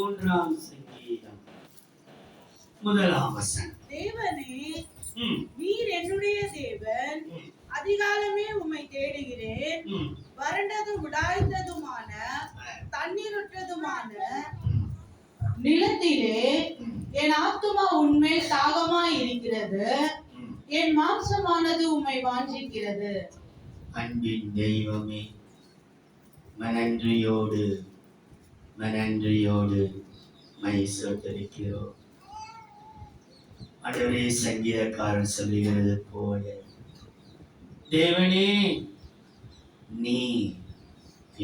3ஆம் சங்கீதம் 1ஆம் வசனம். தேவனே, நீர் என்னுடைய தேவன், அதிகாலமே உம்மை தேடுகிறேன். வறண்டதும் உடாய்ந்ததுமான தண்ணீரற்றதுமான நிலத்திலே என் ஆத்துமா உன்மேல் தாகமாய் இருக்கிறது, என் மாம்சமானது உம்மை வாஞ்சிக்கிறது. அன்பின் தெய்வமே, மனன்றியோடு மை சோதரிக்கிறோம். ஆண்டவரே, சங்கீதக்காரன் சொல்லுகிறது போல, தேவனே நீ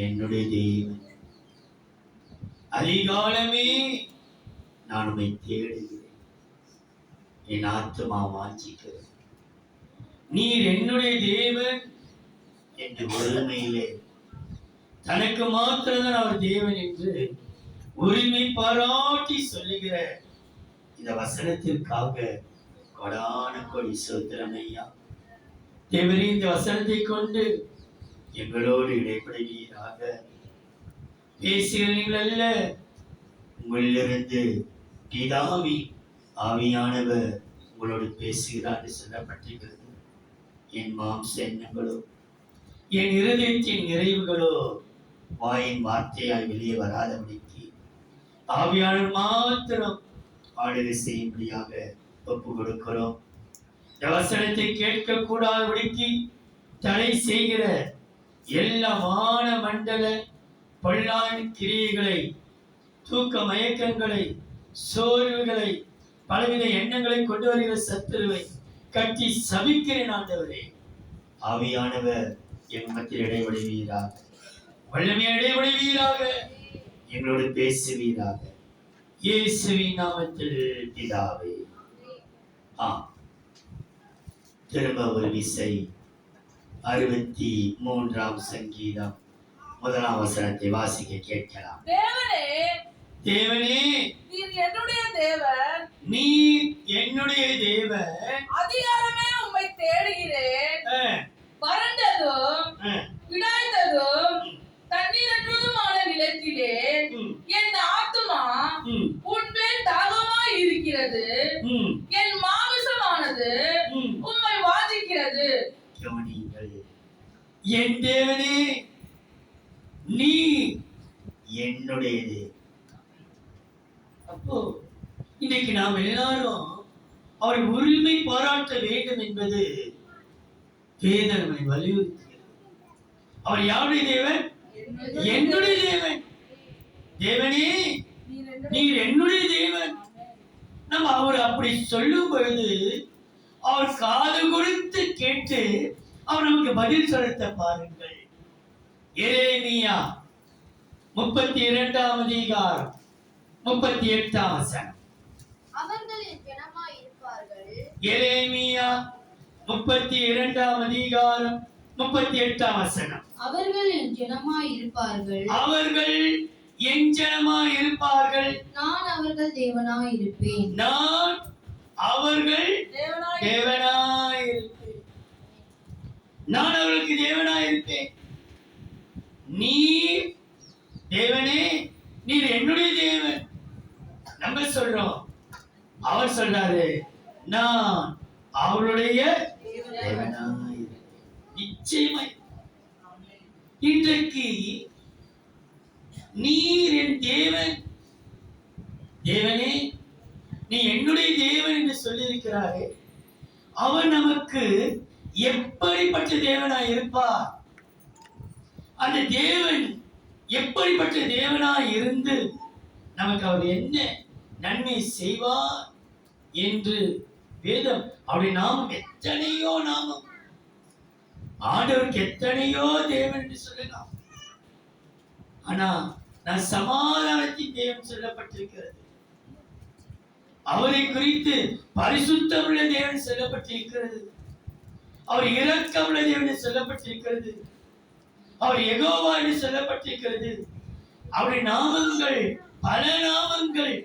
என்னுடைய தேவன், அதிகாலமே நான் உம்மை தேடுகிறேன், என் ஆத்துமா வாஞ்சிக்கிறது. நீர் என்னுடைய தேவன் என்று ஒருமையிலே தனக்கு மாத்திரம்தான் அவர் தேவன் என்று உரிமை பாராட்டி சொல்லுகிற இந்த வசனத்திற்காக கொடான கொடி சோத்திரம் ஐயா. தேவரே, இந்த வசனத்தை கொண்டு எங்களோடு இடைப்படுவீராக. பேசுகிறீர்கள் அல்ல, உங்களிலிருந்து பிதாவி ஆவியானவர் உங்களோடு பேசுகிறார் என்று சொல்லப்பட்டிருக்கிறது. என் மாம்ச எண்ணங்களோ என் இருதயத்தின் நிறைவுகளோ வாயின் வார்த்தையாய் வெளியே வராதபடிக்கு ஆவியானவர் மாத்திரம் ஆளுகை செய்யும்படியாக ஒப்பு கொடுக்கிறோம். இந்த வசனத்தை கேட்கக்கூடாதபடிக்கு தடை செய்கிற எல்லா வான மண்டல பொல்லான் கிரியைகளை, தூக்க மயக்கங்களை, சோர்வுகளை, பலவித எண்ணங்களை கொண்டு வருகிற சத்துருவை கட்டி சபிக்கிறேன். ஆண்டவரே, ஆவியானவர் என் மத்தியில் இடைவெளிவீராக, வல்லமையை இடைவெளிவீராக, எங்களோடு பேசுவீராக. இயேசுவின் நாமத்தில் பிதாவே, திரும்ப ஒரு விசை 63ஆம் சங்கீதம் 1ஆம் வசனத்தை வாசிக்க கேட்கலாம். தேவனே, நீர் என்னுடைய தேவன், நீர் என்னுடைய தேவன், அதிகாலமே உம்மை தேடுகிறேன். வறண்டதும் விடாய்ந்ததும் தண்ணீரற்றதுமான நிலத்திலே என் ஆத்துமா உன்மேல் தாகமாய் இருக்கிறது, என் மாமிசமானது உம்மை வாஞ்சிக்கிறது. என் தேவனே, நீ என்னுடையது. அப்போ இன்னைக்கு நாம் எல்லாரும் அவரை உரிமை பாராட்ட வேண்டும் என்பது வேதனை வலியுறுத்துகிறது. அவர் யாருடைய தேவன்? என்னுடைய தேவன். தேவனே, நீர் என்னுடைய தேவன். நம்ம அவர் அப்படி சொல்லும் பொழுது அவர் காது கொடுத்து கேட்டு அவர் நமக்கு பதில் சொல்ல பாருங்கள். எரேமியா 32ஆம் அதிகாரம் 38ஆம் வசனம். அவர்கள் என் ஜனமாய் இருப்பார்கள். எரேமியா 32ஆம் அதிகாரம் 38ஆம் வசனம். அவர்கள் என் ஜனமாய் இருப்பார்கள். அவர்கள் என் ஜனமாய் இருப்பார்கள். நான் அவர்கள் தேவனாய் இருப்பேன். நான் அவர்கள் தேவனாய் இருப்பேன். நான் அவர்களுக்கு தேவனாய் இருப்பேன். நீ தேவனே, நீர் என்னுடைய தேவன். நம்ம சொல்றோம், அவர் சொல்றாரு நான் அவருடைய தேவனாய் இருப்பேன். நிச்சயமாய் இன்றைக்கு நீர் என் தேவன், தேவனே நீ என்னுடைய தேவன் என்று சொல்லியிருக்கிறாரே, அவர் நமக்கு எப்படிப்பட்ட தேவனாய் இருப்பார்? அந்த தேவன் எப்படிப்பட்ட தேவனாய் இருந்து நமக்கு அவர் என்ன நன்மை செய்வார் என்று வேதம், அவருடைய நாமம் எத்தனையோ நாமம், ஆண்டவருக்கு எத்தனையோ தேவன் என்று சொல்லலாம். ஆனா நான் சமாதானத்தின் தேவன் சொல்லப்பட்டிருக்கிறது. அவரை குறித்து பரிசுத்தமுள்ள தேவன் சொல்லப்பட்டிருக்கிறது. அவர் இரக்கமுள்ள தேவன் சொல்லப்பட்டிருக்கிறது. அவர் யெகோவா என்று சொல்லப்பட்டிருக்கிறது. அவருடைய நாமங்கள் பல நாமங்கள்,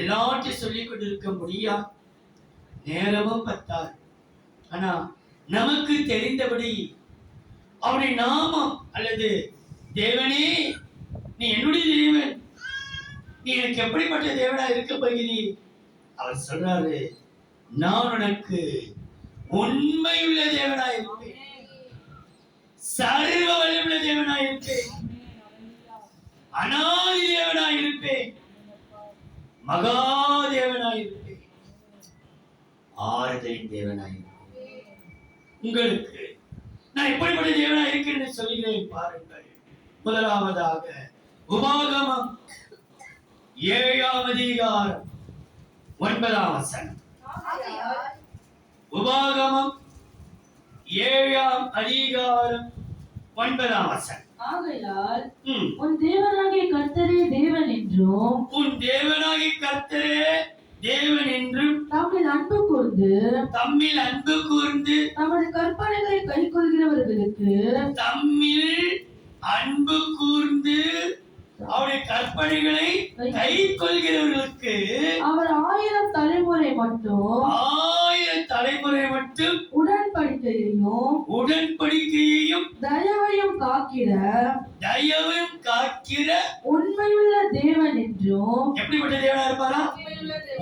எல்லாத்தையும் சொல்லிக் கொண்டிருக்க முடியாது, நேரமும் பத்தாது. ஆனா நமக்கு தெரிந்தபடி அவருடைய நாமம் அல்லது தேவனே நீ என்னுடைய தேவன், நீ எனக்கு எப்படிப்பட்ட தேவனா இருக்க போகிறீர்? அவர் சொல்றாரு, நான் உனக்கு உண்மையுள்ள தேவனாய் இருப்பேன், சர்வ வல்லமையுள்ள தேவனாய் இருப்பேன், அனாதி தேவனாய் இருப்பேன், மகாதேவனாய் இருப்பேன், ஆறுதலின் தேவனாய் இருப்பேன். உங்களுக்கு நான் எப்படிப்பட்ட தேவனாய் இருக்கிறேன் சொல்கிறேன் பாருங்கள். முதலாவதாக உபாகமம் 7ஆம் அதிகாரம் 9ஆம் வசனம். உபாகமம் 7ஆம் அதிகாரம் 9ஆம் வசனம். ஆகையால் உன் தேவனாகிய கர்த்தரே தேவன் என்றும், உன் தேவனாகிய கர்த்தரே தேவன் என்றும் தம்மில் அன்பு கூர்ந்து தமது கற்பனைகளை கைக்கொள்கிறவர்களுக்கு அவருடைய கற்பனைகளை கை கொள்கிறவர்களுக்கு அவர் 1000 தலைமுறை மட்டும் உடன்படிக்கையையும் தயவையும் காக்கிற உண்மையுள்ள தேவன் என்றும். எப்படிப்பட்ட தேவனா இருப்பாரா?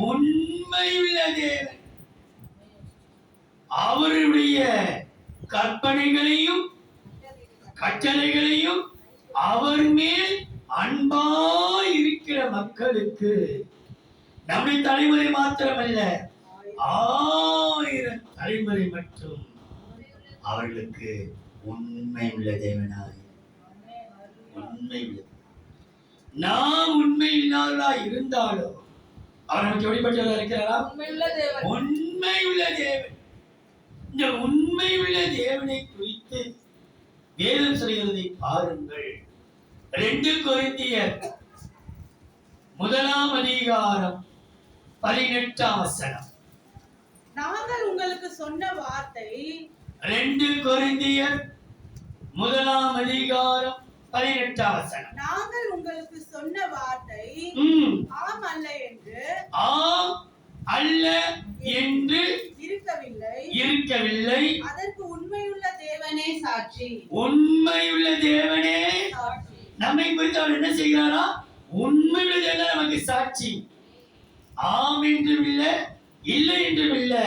உண்மையுள்ள தேவன். அவருடைய கற்பனைகளையும் கட்டளைகளையும் அவர் மேல் அன்பாய் இருக்கிற மக்களுக்கு, நம்முடைய தலைமுறை மாத்திரமல்ல, 1000 தலைமுறை மட்டும் அவர்களுக்கு உண்மை உள்ள தேவனாய், உண்மை உள்ள. நாம் உண்மை இல்லாதவர்களாய் இருந்தாலும் அவர் நமக்கு எப்படிப்பட்டவராக இருக்கிறாரா? உண்மை உள்ள தேவன். இந்த உண்மை உள்ள தேவனை குறித்து வேதம் சொல்கிறதை பாருங்கள். 2 கொரிந்தியர் 1ஆம் அதிகாரம் 18ஆம் வசனம். நாங்கள் உங்களுக்கு சொன்ன வார்த்தை 2 கொரிந்தியர் 1ஆம் அதிகாரம் 18ஆம் வசனம். நாங்கள் உங்களுக்கு சொன்ன வார்த்தை ஆம் அல்ல என்று இருக்கவில்லை. அதற்கு உண்மையுள்ள தேவனே சாட்சி. உண்மையுள்ள தேவனே நம்மை குறித்து அவர் என்ன செய்கிறாரா? உண்மையுள்ள தேவன் நமக்கு சாட்சி. ஆம் என்றும் இல்லை, இல்லை என்றும் இல்லை,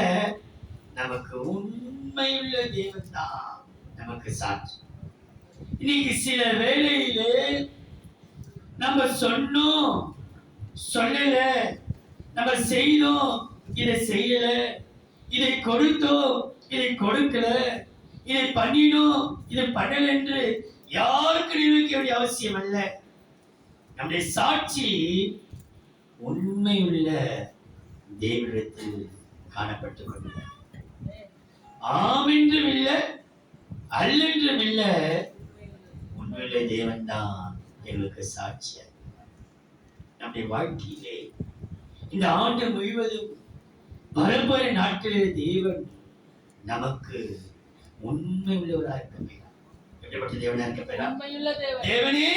நமக்கு உண்மையுள்ள தேவன் தான் நமக்கு சாட்சி. இன்னைக்கு சில வேளையிலே நம்ம சொன்னோம், சொல்லல, நம்ம செய்தோம், இதை செய்யல, இதை கொடுத்தோம், இதை கொடுக்கல, இதை பண்ணினோம், இதை பண்ணல என்று யாருக்கு நிரூபிக்க வேண்டிய அவசியம் அல்ல. நம்முடைய சாட்சி உண்மையுள்ள தேவனிடத்தில் காணப்பட்டுக் கொண்டது. ஆம் என்றும் இல்லை, அல்லென்றும் இல்லை, உண்மையுள்ள தேவன் தான் எங்களுக்கு சாட்சியா. நம்முடைய வாழ்க்கையிலே இந்த ஆண்டு முழுவதும் வரப்போற நாட்களில் தேவன் நமக்கு உண்மை உள்ளவராக இருக்க வேண்டும். எப்படிப்பட்ட தேவனா இருக்க வேண்டும்? தேவனே,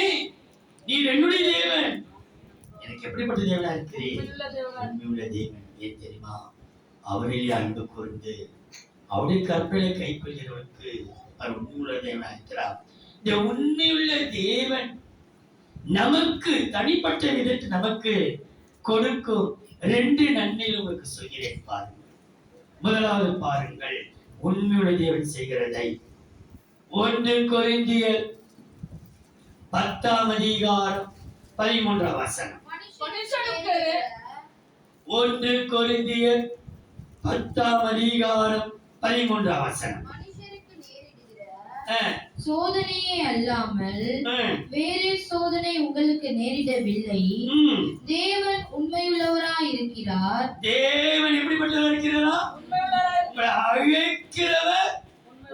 நீர் என்னுடைய தேவன், எனக்கு எப்படிப்பட்ட தேவனா இருக்கிறேன்? உண்மையுள்ள தேவன். ஏன் தெரியுமா? அவரிலே அன்பு கூர்ந்து அவருடைய கற்பனை கைக்கொள்கிறவருக்கு அவர் உண்மையுள்ள தேவனா இருக்கிறார். இந்த உண்மையுள்ள தேவன் நமக்கு தனிப்பட்ட விதத்தில் நமக்கு கொடுக்கும் 2 நன்மைகள் உங்களுக்கு சொல்கிறேன் பாருங்கள். முதலாவது பாருங்கள், உண்மையுள்ள தேவன் செய்கிறதை. 1 கொரிந்தியர் 10ஆம் அதிகாரம் 13ஆம் வசனம். 1 கொரிந்தியர் 10ஆம் அதிகாரம் 13ஆம் வசனம். சோதனையே அல்லாமல் வேறே சோதனை உங்களுக்கு நேரிடவில்லை. தேவன் உண்மையுள்ளவராய் இருக்கிறார். தேவன் எப்படிப்பட்டவராய் இருக்கிறாரா? உங்களை அழைக்கிறவர்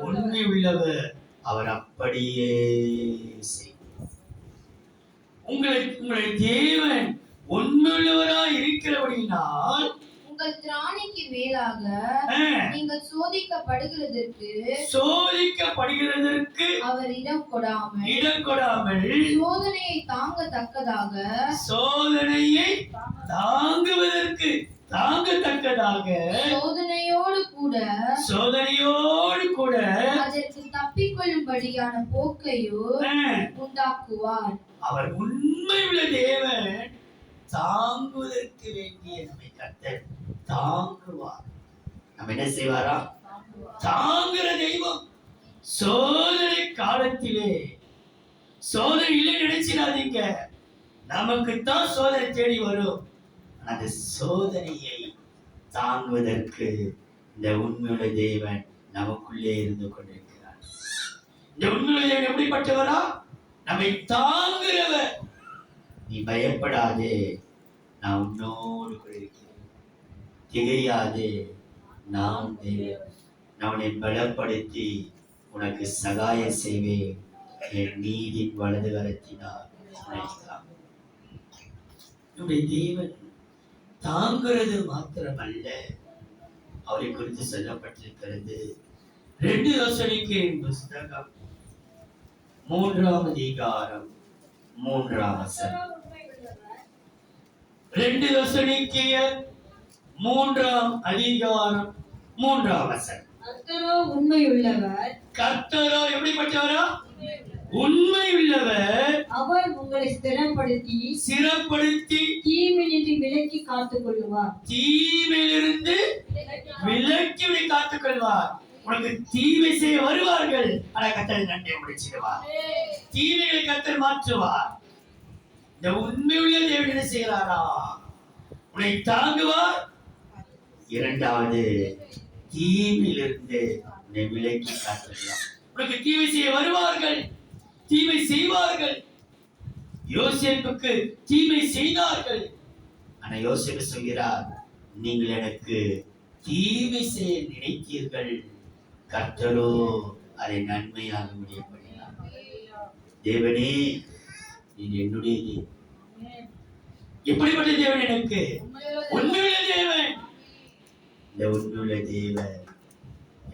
உண்மை உள்ளவர். அவர் அப்படியே செய்வார். உங்களுடைய தேவன் உண்மையுள்ளவராய் இருக்கிறபடியினால் உங்கள் திராணிக்கு மேலாக நீங்கள் சோதிக்கப்படுகிறதற்கு அவர் இடம் கொடாமல் சோதனையை தாங்கத்தக்கதாக சோதனையோடு கூட அதற்கு தப்பிக்கொள்ளும்படியான போக்கையோ உண்டாக்குவார். அவர் உண்மையுள்ள தேவன். தாங்குவதற்கு வேண்டிய நம்மை கர்த்தர் தாங்குவார். நம்ம என்ன செய்வாரா? தாங்குற தெய்வம். சோதனை காலத்திலே சோதனை இல்லை நினைச்சிடாதீங்க. நமக்குத்தான் சோதனை தேடி வரும். அந்த சோதனையை தாங்குவதற்கு இந்த உண்மையுள்ள தேவன் நமக்குள்ளே இருந்து கொண்டிருக்கிறார். இந்த உண்மையுள்ள தேவன் எப்படிப்பட்டவரா? நம்மை தாங்குகிறவர். நீ பயப்படாதே, நான் உன்னோடு கூட இருக்கிறேன். திகையாதே, நான் தேவன். நான் உன்னை பலப்படுத்தி உனக்கு சகாயம் செய்வேன். என் நீதின் வலது கரத்தினால் நம்முடைய தேவன் தாங்கிறது மாத்திரமல்ல, அவரை குறித்து சொல்லப்பட்டிருக்கிறது 2 தெசலோனிக்கேயர் புஸ்தகம் 3ஆம் அதிகாரம் 3ஆம் வசனம். 2 தெசலோனிக்கேயர் 3ஆம் அதிகாரம் 3ஆம் வசனம். கர்த்தரோ உண்மையுள்ளவர். கர்த்தரோ எப்படிப்பட்டவரா? உண்மையுள்ளவர். அவர் உங்களை ஸ்திரப்படுத்தி தீமையின்றி விலக்கி காத்துக் கொள்ளுவார். தீமையிலிருந்து விலக்கி காத்துக் கொள்வார். உனக்கு தீமை செய்ய வருவார்கள், ஆனா கர்த்தர் நன்மை முடிச்சிடுவார். தீமைகளை கர்த்தர் மாற்றுவார். இந்த உண்மையுள்ள தேவன் என்ன செய்கிறாரா? உன்னை தாங்குவார். 2வது, தீமையிலிருந்து உன்னை விலக்கி காத்துக்கலாம். உனக்கு தீமை செய்ய வருவார்கள், தீமை செய்வார்கள். யோசேப்புக்கு தீமை செய்தார்கள். ஆனா யோசேப்பு சொல்கிறார், நீங்கள் எனக்கு தீமை செய்ய நினைத்தீர்கள், கர்த்தரோ அதை நன்மையாக முடிய பண்ணினார். தேவனே, நீ என்னுடைய தேவன். எப்படிப்பட்ட தேவன்? எனக்கு உண்மையுள்ள தேவன். இந்த உண்மையுள்ள தேவன்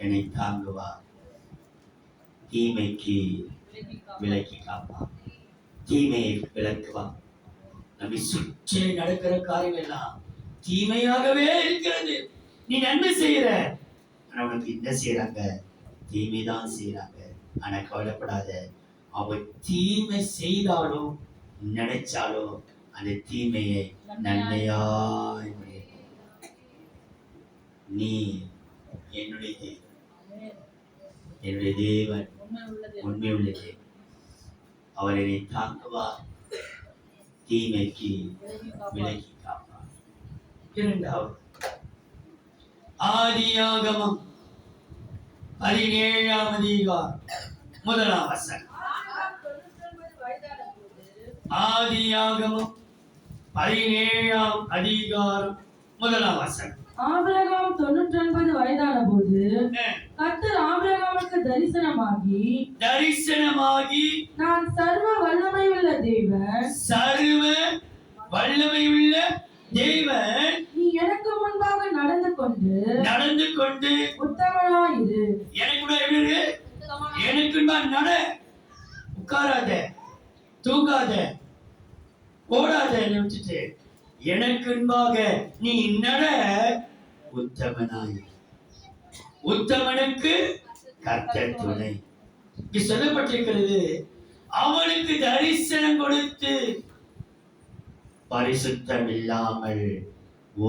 என்னை தாங்குவார். தீமைக்கு விலக்கி காப்பான், தீமையை விலக்குவான். நம்மை சுற்றி நடக்கிற காரியம் எல்லாம் தீமையாகவே இருக்கிறது. நீ நன்மை செய்யற, ஆனா உனக்கு என்ன செய்யறாங்க? தீமைதான் செய்யறாங்க. ஆனா கவலைப்படாத, அவ தீமை செய்தாலும் நினைச்சாலும் அந்த தீமையை நன்மையாய் நீ என்னுடைய தேவன், என்னுடைய தேவன் உண்மையுள்ள தேவன். அவர் என்னை தாங்குவார், தீமைக்கு விலக்கி காப்பார். 2வது, ஆதியாகமம் 17ஆம் அதிகாரம் 1ஆம் வசனம். ஆதியாகமம் 17ஆம் அதிகாரம் 1ஆம் வசனம். ஆபிரகாம் 99 வயதான போது கர்த்தர் ஆபிரகாமுக்கு தரிசனமாகி நான் சர்வ வல்லமையுள்ள தேவன், நீ எனக்கு முன்பாக நடந்து கொண்டு உத்தமனாயிரு. எனக்கு நட, உட்காராத, தூங்காத, ஓடாத, விட்டுட்டு எனக்கு முன்பாக நீ நட, உத்தமனாய். உத்தமனுக்கு கர்த்தர் துணை. இங்கு சொல்லப்பட்டிருக்கிறது, அவனுக்கு தரிசனம் கொடுத்து, பரிசுத்தம் இல்லாமல்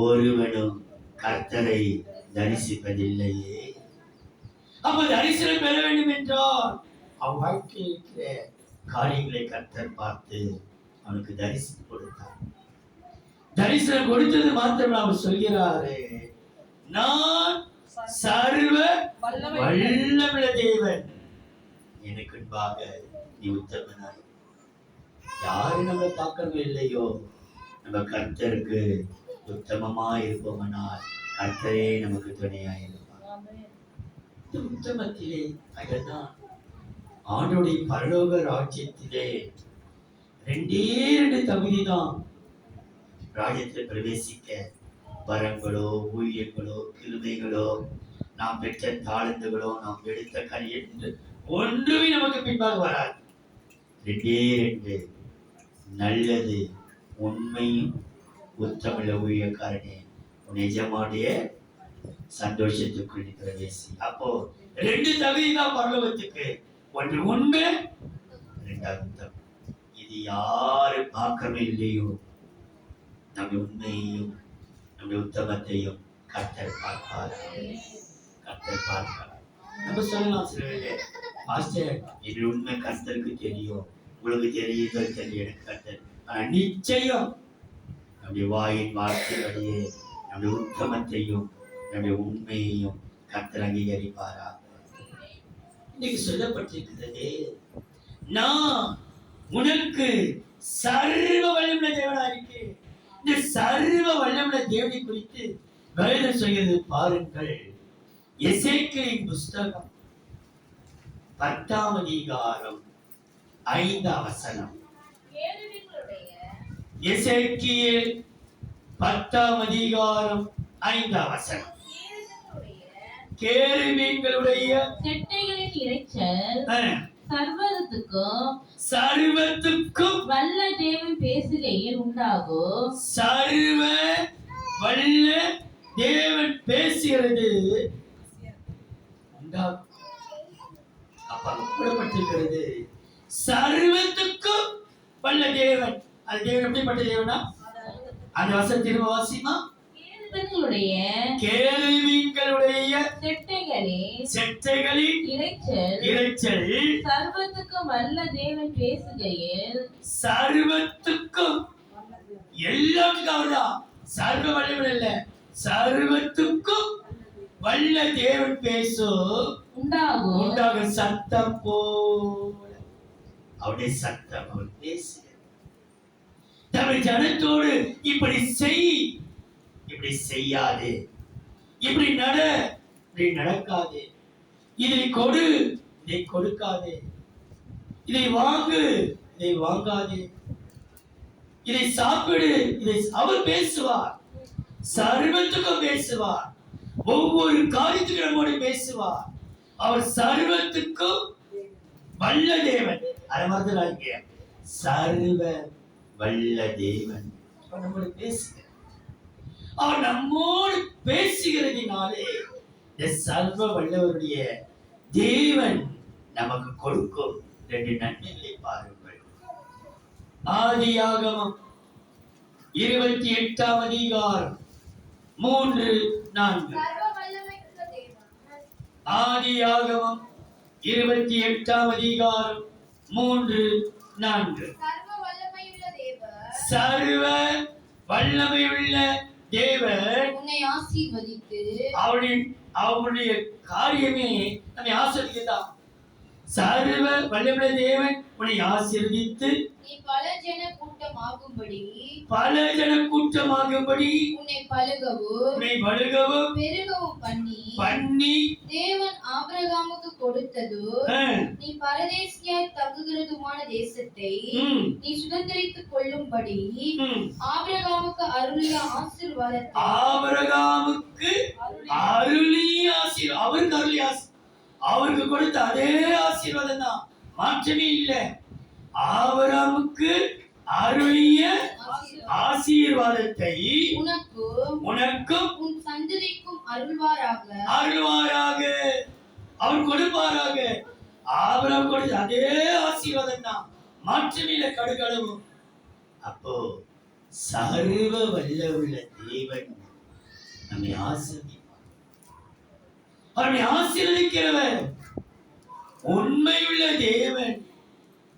ஒருவனும் கர்த்தரை தரிசிப்பதில்லையே. அப்ப தரிசனம் பெற வேண்டும் என்றால் அவன் வாழ்க்கையில் இருக்கிற காரியங்களை கர்த்தர் பார்த்து அவனுக்கு தரிசனம் கொடுத்தார். தரிசனம் கொடுத்தது மாத்திரம் அவர் சொல்கிறாரு, நான் சர்வ வல்லமையுள்ள தேவன், எனக்கு முன்பாக நீ உத்தமனாய். யாரு நம்ம பார்க்கவே இல்லையோ, நம்ம கர்த்தருக்கு உத்தமமா இருப்போம்னால் கர்த்தரே நமக்கு துணையாய் இருப்பார். இந்த உத்தமத்திலே அதுதான் ஆண்டோடைய பரலோக ராஜ்யத்திலே 2 தகுதி தான். ராஜ்யத்தில் பிரவேசிக்க வரங்களோ, ஊழியங்களோ, கிருபைகளோ, நாம் பெற்ற தாழ்ந்துகளோ, நாம் எடுத்த கல்வி ஒன்றுமே நமக்கு பின்பாக வராது. 2 நல்லது, உண்மையும் உத்தமுள்ள ஊழியக்காரனே, உன் எஜமானுடைய சந்தோஷத்துக்குள் பிரவேசி. அப்போ 2 தகுதி தான் பரலோகத்துக்கு. 1 உண்மை, 2 உத்தம். இது யாரு பார்க்கவே இல்லையோ, நம்முடைய உண்மையையும் நம்முடைய உத்தமத்தையும் கர்த்தர் பார்ப்பார். கர்த்தர் பார்ப்பார். நம்ம சொல்லலாம் சில வேளை, பாஸ்டர் இது உண்மை கர்த்தருக்கு தெரியும், உங்களுக்கு தெரியுதோ தெரியும், எனக்கு கர்த்தர். ஆனா நிச்சயம் நம்முடைய வாயின் வார்த்தைகளையே நம்முடைய உத்தமத்தையும் நம்முடைய உண்மையையும் கர்த்தர் அங்கீகரிப்பாரா? இன்னைக்கு சொல்லப்பட்டிருக்கிறது, நான் உனக்கு சர்வ வல்லமுள்ள தேவனா இருக்கேன். இந்த சர்வ வல்லமுள்ள தேவனை குறித்து வேதம் சொல்கிறது பாருங்கள். எசேக்கியேலின் புஸ்தகம் 10ஆம் அதிகாரம் 5ஆம் வசனம். எசேக்கியேல் 10ஆம் அதிகாரம் 5ஆம் வசனம். கேருபீன்களுடைய செட்டைகளின் இரைச்சல் சர்வத்துக்கும் வல்ல தேவன் பேசுகையில் உண்டாகும். சர்வ வல்ல தேவன் பேசுகிறது உண்டாகும். அப்ப கூடப்பட்டிருக்கிறது சர்வத்துக்கும் வல்ல தேவன். அது தேவன் எப்படிப்பட்ட தேவனா? அந்த வசனம் திரும்ப வாசிமா. கேருபீன்களுடைய செட்டைகளின் இரைச்சல் சர்வத்துக்கும் வல்ல தேவன் பேசுகையில். சர்வத்துக்கும் எல்லாத்துக்கும் அவர்தான். சர்வ வல்லவன் இல்ல, சர்வத்துக்கும் வல்ல தேவன் பேசும் உண்டாகும் சத்தம் போல. அவருடைய சத்தம் அவர் பேசுகிறார். தமிழ் ஜனத்தோடு இப்படி செய், இப்படி செய்யாது, இப்படி நட, இப்படி நடக்காது, இதை கொடு, இதை கொடுக்காது, இதை வாங்கு, இதை வாங்காது, இதை சாப்பிடு, இதை அவர் பேசுவார். சர்வத்துக்கும் பேசுவார். ஒவ்வொரு காரியத்துக்கும் நம்மோடு பேசுவார். அவர் சர்வத்துக்கும் வல்ல தேவன். அதை மாதிரி சர்வ வல்ல தேவன் நம்மோடு பேசுகிறார். அவர் நம்மோடு பேசுகிறதினாலே இந்த சர்வ வல்லவருடைய தேவன் நமக்கு கொடுக்கும் 2 நன்மைகளை பாருங்கள். ஆதியாகமம் 28ஆம் அதிகாரம் 3-4. ஆதியாகமம் 28ஆம் அதிகாரம் 3-4. சர்வ வல்லமையுள்ள தேவன் உன்னை ஆசீர்வதித்து அவருடைய காரியமே நம்மை ஆசீர்வதிக்கிறார். சர்வ வல்லமையுள்ள தேவன் உன்னை ஆசீர்வதித்து நீ பல ஜன கூட்டமாகும்படி உன்னை பலுகவும் பெருகவும் பண்ணி தேவன் ஆபிரகாமுக்கு கொடுத்தது நீ பரதேசியாய் தங்குகிறதுமான தேசத்தை நீ சுதந்தரித்துக் கொள்ளும்படி ஆபிரகாமுக்கு அருளிய ஆசீர்வாதத்தை அவருக்கு கொடுத்த அதே ஆசீர்வாதம் தான், மாற்றமே இல்லை. ஆபிரகாமுக்கு அருளிய ஆசீர்வாதத்தை உனக்கும் உன் சந்ததிக்கும் அருள்வாராக. அவர் கொடுப்பாராக. ஆபிரகாம் கொடுத்த அதே ஆசீர்வாதம் தான், மாற்றமே இல்லை, கடுகளவும். அப்போ சர்வ வல்லவுள்ள தேவன் நம்மை ஆசீர்வதிப்பார். அவனை ஆசீர்வதிக்கிறவர் உண்மையுள்ள தேவன்.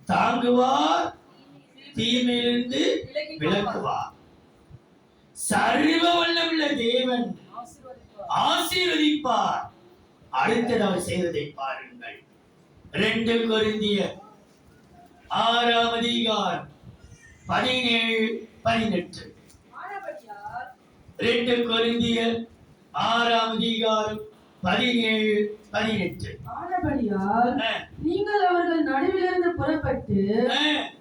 தாங்குவார், தீமையிலிருந்து விலக்குவார். சர்வ வல்லமுள்ள தேவன் ஆசீர்வதிப்பார். அடுத்தது அவர் செய்ததை பாருங்கள். 2 கொரிந்தியர் 6ஆம் அதிகாரம் 17-18. 2 கொரிந்தியர் 6ஆம் அதிகாரம் 17-18. ஆனபடியால் நீங்கள் அவர்கள் நடுவிலிருந்து புறப்பட்டு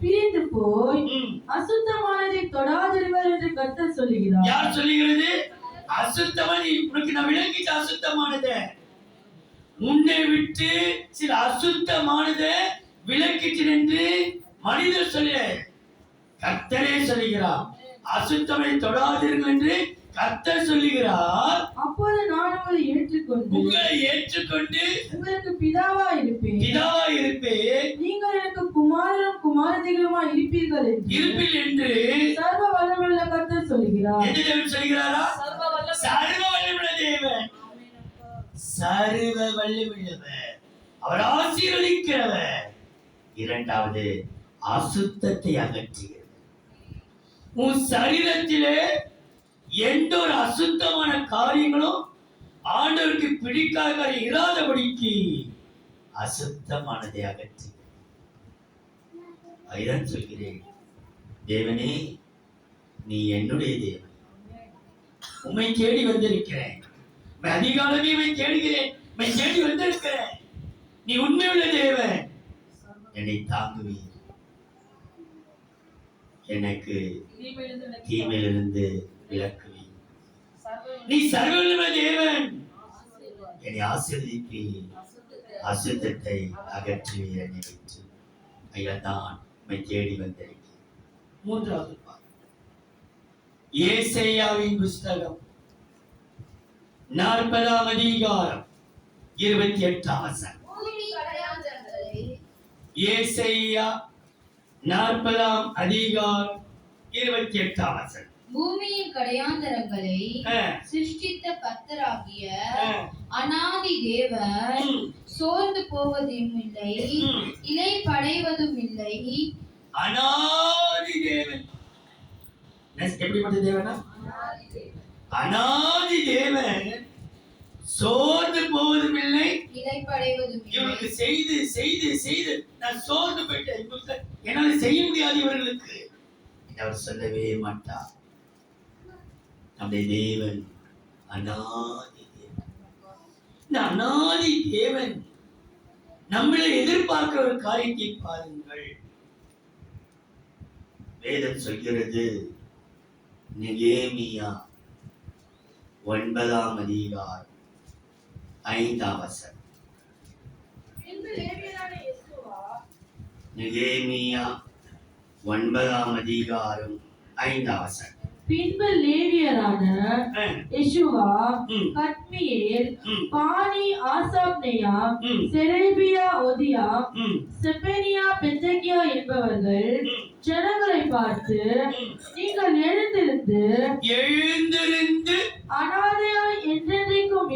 பிரிந்து போய் அசுத்தமானதை தொடாதிருங்கள் என்று கர்த்தர் சொல்லுகிறார். யார் சொல்லுகிறது? அசுத்தமானது. உனக்கு நான் விளக்கிட்ட அசுத்தமானது. உன்னை விட்டு சில அசுத்தமானதை விலக்கிட்டு என்று மனிதர் சொல்ல, கர்த்தரே சொல்லுகிறார். அசுத்தமை தொடாதிருங்கள் என்று கர்த்தர் சொல்லுகிறார். அப்போது நான் உங்களை ஏற்றுக்கொண்டு உங்களுக்கு பிதாவா இருப்பேன். நீங்கள் எனக்கு குமாரரும் குமாரதிகளுமா இருப்பீர்கள் என்று சர்வ வல்லமையுள்ள கர்த்தர் சொல்லுகிறார். சொல்கிறார். எந்த தேவன் சொல்கிறாரா? சர்வ வல்லமையுள்ள தேவன். சர்வ வல்லமையுள்ளவர். அவர் ஆசீர்வதிக்கிறவர். இரண்டாவது, அசுத்தத்தை அகற்றுகிறது. உன் சரீரத்திலே எந்த ஒரு அசுத்தமான காரியங்களும் ஆண்டவருக்கு பிடிக்காத இராதபடிக்கு அசுத்தமானதை அகற்றி. அதுதான் சொல்கிறேன், தேவனே நீ என்னுடைய தேவன், உம்மை தேடி வந்திருக்கிறேன். அதிகாலமே உம்மை தேடுகிறேன், உம்மை தேடி வந்திருக்கிறேன். நீ உண்மையுள்ள தேவன், என்னை தாங்குவீர், எனக்கு தீமையிலிருந்து விலக்குவீர். நீ சர்வவல்லமை தேவன், என்னை ஆசீர்வதிப்பீர், அசுத்தத்தை அகற்றுவீர் என்னை விட்டு. ஐயாதான் உம்மை தேடி வந்திருக்கிறேன். மூன்றாவது ஏசாயாவின் புஸ்தகம் 40ஆம் அதிகாரம் 28ஆம் வசனம். ஏசாயா 40ஆம் அதிகாரம் 28ஆம் வசனம். பூமியின் கடையாந்தரங்களை சிருஷ்டித்த கர்த்தராகிய அநாதி தேவன் சோர்ந்து போவதும் இல்லை, இலை படைவதும் இல்லை. அநாதி தேவன் எப்படிப்பட்ட தேவனா? அநாதி தேவன் சோர்ந்து போவதும் இல்லை, இலை படைவதும் இல்லை. இவர்களுக்கு செய்து செய்து செய்து நான் சோர்ந்து போயிட்டேன், என்னால செய்ய முடியாது இவர்களுக்கு அவர் சொல்லவே மாட்டார். நம்முடைய தேவன் அநாதி தேவன். இந்த அநாதி தேவன் நம்மளை எதிர்பார்க்கிற ஒரு காரியத்தை பாருங்கள். வேதம் சொல்கிறது, நெகேமியா 9ஆம் அதிகாரம் 5ஆம் வசனம். நெகேமியா 9ஆம் அதிகாரம் 5ஆம் வசனம். பின்பு லேவியரான யெஷுவா, கத்மியேல், பானி, ஆசாப்நெயா, செரேபியா, ஒதியா, செப்பனியா, பெத்தகியா என்பவர்கள் ஜனங்களை பார்த்து, நீங்கள் எழுந்திருந்து அனாதையாய் என்றென்றைக்கும்